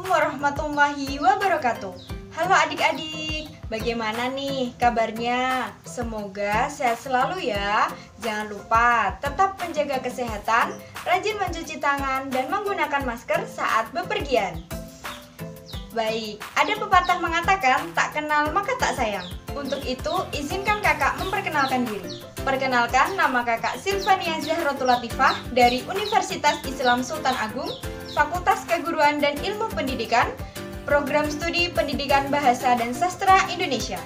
warahmatullahi wabarakatuh. Halo adik-adik, bagaimana nih kabarnya? Semoga sehat selalu ya. Jangan lupa tetap menjaga kesehatan, rajin mencuci tangan, dan menggunakan masker saat bepergian. Baik, ada pepatah mengatakan tak kenal maka tak sayang. Untuk itu, izinkan kakak memperkenalkan diri. Perkenalkan, nama kakak Silvania Zahrotul Latifah dari Universitas Islam Sultan Agung, Fakultas Keguruan dan Ilmu Pendidikan, Program Studi Pendidikan Bahasa dan Sastra Indonesia.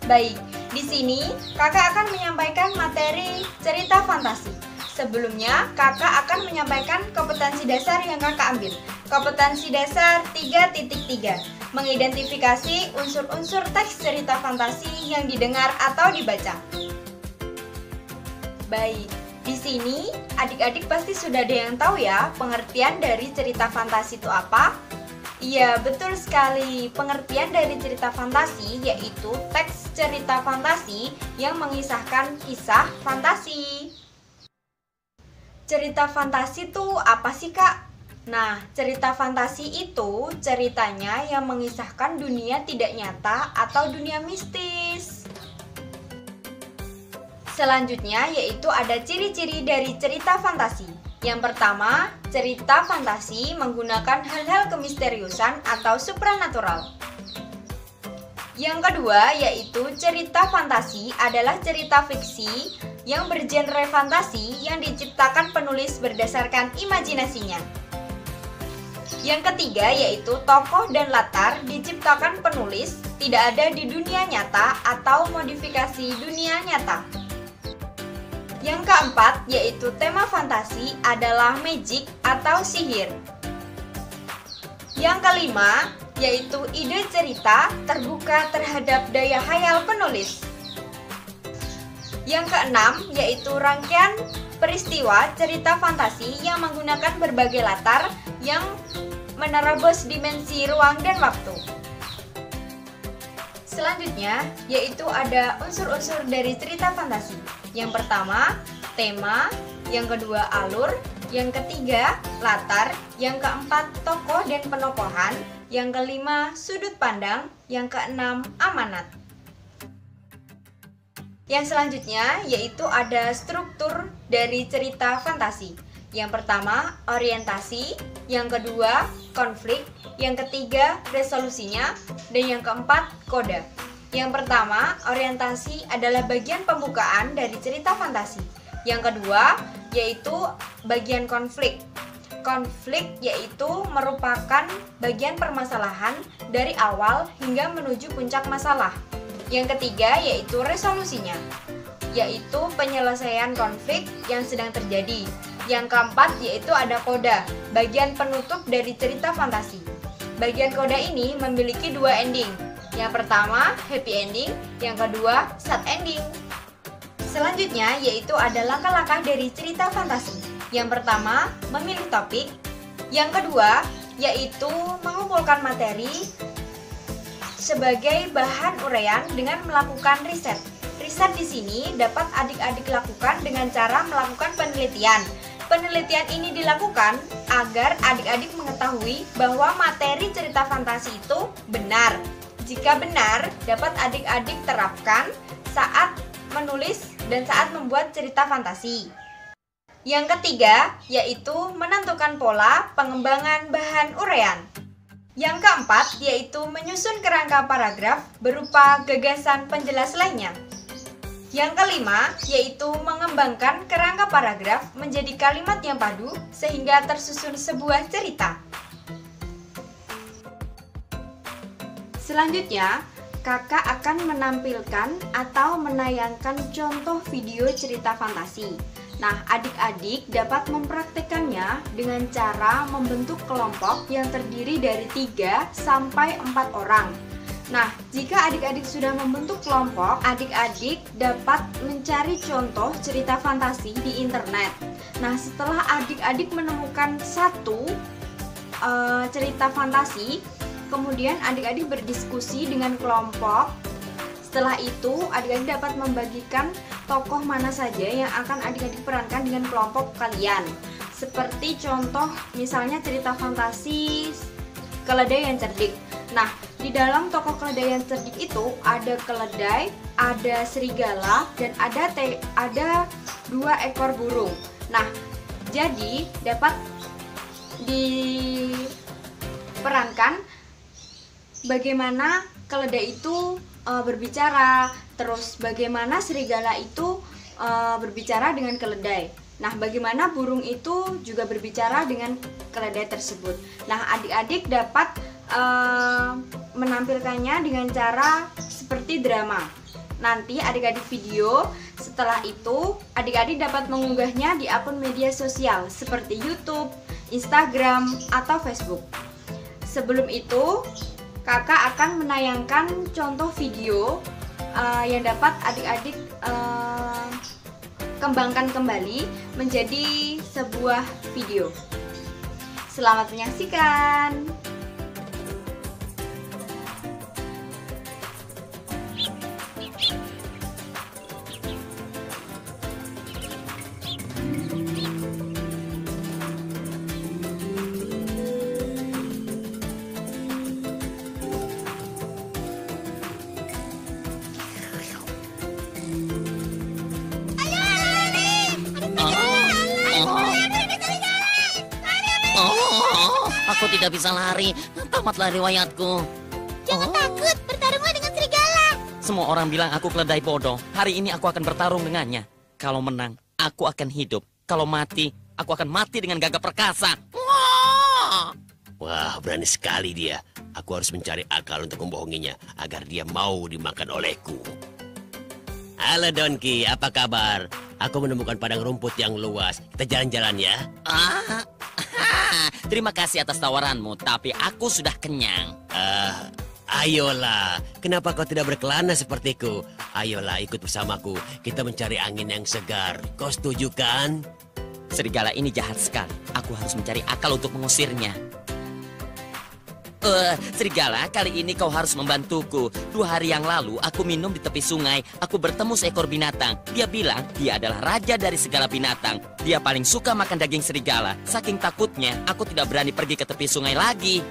Baik, di sini kakak akan menyampaikan materi cerita fantasi. Sebelumnya, kakak akan menyampaikan kompetensi dasar yang kakak ambil. Kompetensi dasar 3.3, mengidentifikasi unsur-unsur teks cerita fantasi yang didengar atau dibaca. Baik, di sini adik-adik pasti sudah ada yang tahu ya pengertian dari cerita fantasi itu apa? Iya, betul sekali. Pengertian dari cerita fantasi yaitu teks cerita fantasi yang mengisahkan kisah fantasi. Cerita fantasi itu apa sih, Kak? Nah, cerita fantasi itu ceritanya yang mengisahkan dunia tidak nyata atau dunia mistis. Selanjutnya yaitu ada ciri-ciri dari cerita fantasi. Yang pertama, cerita fantasi menggunakan hal-hal kemisteriusan atau supranatural. Yang kedua yaitu cerita fantasi adalah cerita fiksi yang bergenre fantasi yang diciptakan penulis berdasarkan imajinasinya. Yang ketiga yaitu tokoh dan latar diciptakan penulis, tidak ada di dunia nyata atau modifikasi dunia nyata. Yang keempat yaitu tema fantasi adalah magic atau sihir. Yang kelima yaitu ide cerita terbuka terhadap daya khayal penulis. Yang keenam yaitu rangkaian peristiwa cerita fantasi yang menggunakan berbagai latar yang menerobos dimensi ruang dan waktu. Selanjutnya yaitu ada unsur-unsur dari cerita fantasi. Yang pertama, tema, yang kedua alur, yang ketiga latar, yang keempat tokoh dan penokohan, yang kelima sudut pandang, yang keenam amanat. Yang selanjutnya yaitu ada struktur dari cerita fantasi. Yang pertama, orientasi, yang kedua, konflik, yang ketiga, resolusinya, dan yang keempat, kode. Yang pertama, orientasi adalah bagian pembukaan dari cerita fantasi. Yang kedua, yaitu bagian konflik. Konflik yaitu merupakan bagian permasalahan dari awal hingga menuju puncak masalah. Yang ketiga, yaitu resolusinya, yaitu penyelesaian konflik yang sedang terjadi. Yang keempat yaitu ada koda, bagian penutup dari cerita fantasi. Bagian koda ini memiliki dua ending. Yang pertama happy ending, yang kedua sad ending. Selanjutnya yaitu ada langkah-langkah dari cerita fantasi. Yang pertama memilih topik, yang kedua yaitu mengumpulkan materi sebagai bahan uraian dengan melakukan riset. Riset di sini dapat adik-adik lakukan dengan cara melakukan penelitian. Penelitian ini dilakukan agar adik-adik mengetahui bahwa materi cerita fantasi itu benar. Jika benar, dapat adik-adik terapkan saat menulis dan saat membuat cerita fantasi. Yang ketiga, yaitu menentukan pola pengembangan bahan uraian. Yang keempat, yaitu menyusun kerangka paragraf berupa gagasan penjelas lainnya. Yang kelima, yaitu mengembangkan kerangka paragraf menjadi kalimat yang padu sehingga tersusun sebuah cerita. Selanjutnya, kakak akan menampilkan atau menayangkan contoh video cerita fantasi. Nah, adik-adik dapat mempraktekannya dengan cara membentuk kelompok yang terdiri dari 3 sampai 4 orang. Nah, jika adik-adik sudah membentuk kelompok, adik-adik dapat mencari contoh cerita fantasi di internet. Nah, setelah adik-adik menemukan satu cerita fantasi, kemudian adik-adik berdiskusi dengan kelompok. Setelah itu, adik-adik dapat membagikan tokoh mana saja yang akan adik-adik perankan dengan kelompok kalian. Seperti contoh, misalnya cerita fantasi keledai yang cerdik. Nah, di dalam tokoh keledai yang cerdik itu ada keledai, ada serigala, dan ada 2 ekor burung. Nah, jadi dapat diperankan bagaimana keledai itu berbicara, terus bagaimana serigala itu berbicara dengan keledai. Nah, bagaimana burung itu juga berbicara dengan keledai tersebut. Nah, adik-adik dapat menampilkannya dengan cara seperti drama. Nanti adik-adik video, setelah itu adik-adik dapat mengunggahnya di akun media sosial seperti YouTube, Instagram, atau Facebook. Sebelum itu, kakak akan menayangkan contoh video yang dapat adik-adik kembangkan kembali menjadi sebuah video. Selamat menyaksikan. Aku tidak bisa lari, tamatlah riwayatku. Jangan takut, bertarunglah dengan serigala. Semua orang bilang aku keledai bodoh. Hari ini aku akan bertarung dengannya. Kalau menang, aku akan hidup. Kalau mati, aku akan mati dengan gagah perkasa. Wah, berani sekali dia. Aku harus mencari akal untuk membohonginya agar dia mau dimakan olehku. Halo Donki, apa kabar? Aku menemukan padang rumput yang luas. Kita jalan-jalan ya. Terima kasih atas tawaranmu, tapi aku sudah kenyang. Ayolah, kenapa kau tidak berkelana sepertiku? Ayolah, ikut bersamaku. Kita mencari angin yang segar. Kau setuju kan? Serigala ini jahat sekali. Aku harus mencari akal untuk mengusirnya. Serigala, kali ini kau harus membantuku. 2 hari yang lalu, aku minum di tepi sungai. Aku bertemu seekor binatang. Dia bilang dia adalah raja dari segala binatang. Dia paling suka makan daging serigala. Saking takutnya, aku tidak berani pergi ke tepi sungai lagi.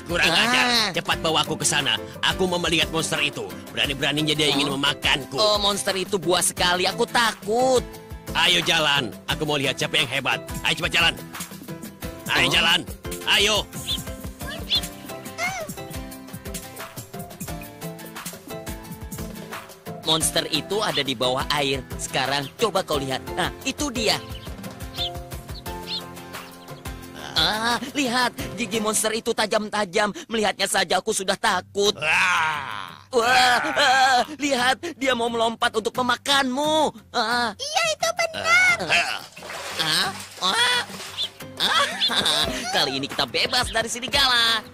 Kurang ajar. Cepat bawa aku ke sana. Aku mau melihat monster itu. Berani-beraninya dia ingin memakanku. Oh, monster itu buas sekali. Aku takut. Ayo jalan. Aku mau lihat siapa yang hebat. Ayo cepat jalan. Ayo jalan. Ayo. Monster itu ada di bawah air. Sekarang coba kau lihat. Nah, itu dia. Lihat, gigi monster itu tajam-tajam. Melihatnya saja aku sudah takut. Lihat, dia mau melompat untuk memakanmu. Iya, itu benar. Kali ini kita bebas dari serigala.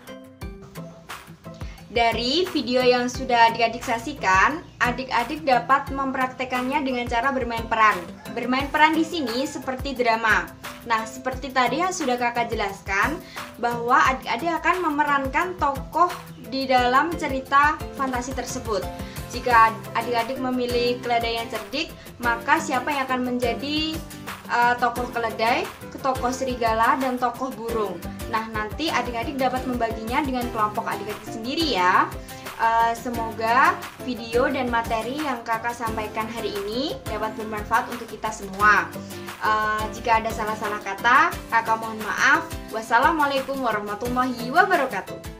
Dari video yang sudah adik-adik saksikan, adik-adik dapat mempraktekannya dengan cara bermain peran. Bermain peran di sini seperti drama. Nah, seperti tadi yang sudah kakak jelaskan, bahwa adik-adik akan memerankan tokoh di dalam cerita fantasi tersebut. Jika adik-adik memilih keledai yang cerdik, maka siapa yang akan menjadi tokoh keledai, tokoh serigala, dan tokoh burung. Nah, nanti adik-adik dapat membaginya dengan kelompok adik-adik sendiri ya. Semoga video dan materi yang kakak sampaikan hari ini dapat bermanfaat untuk kita semua. Jika ada salah-salah kata, kakak mohon maaf. Wassalamualaikum warahmatullahi wabarakatuh.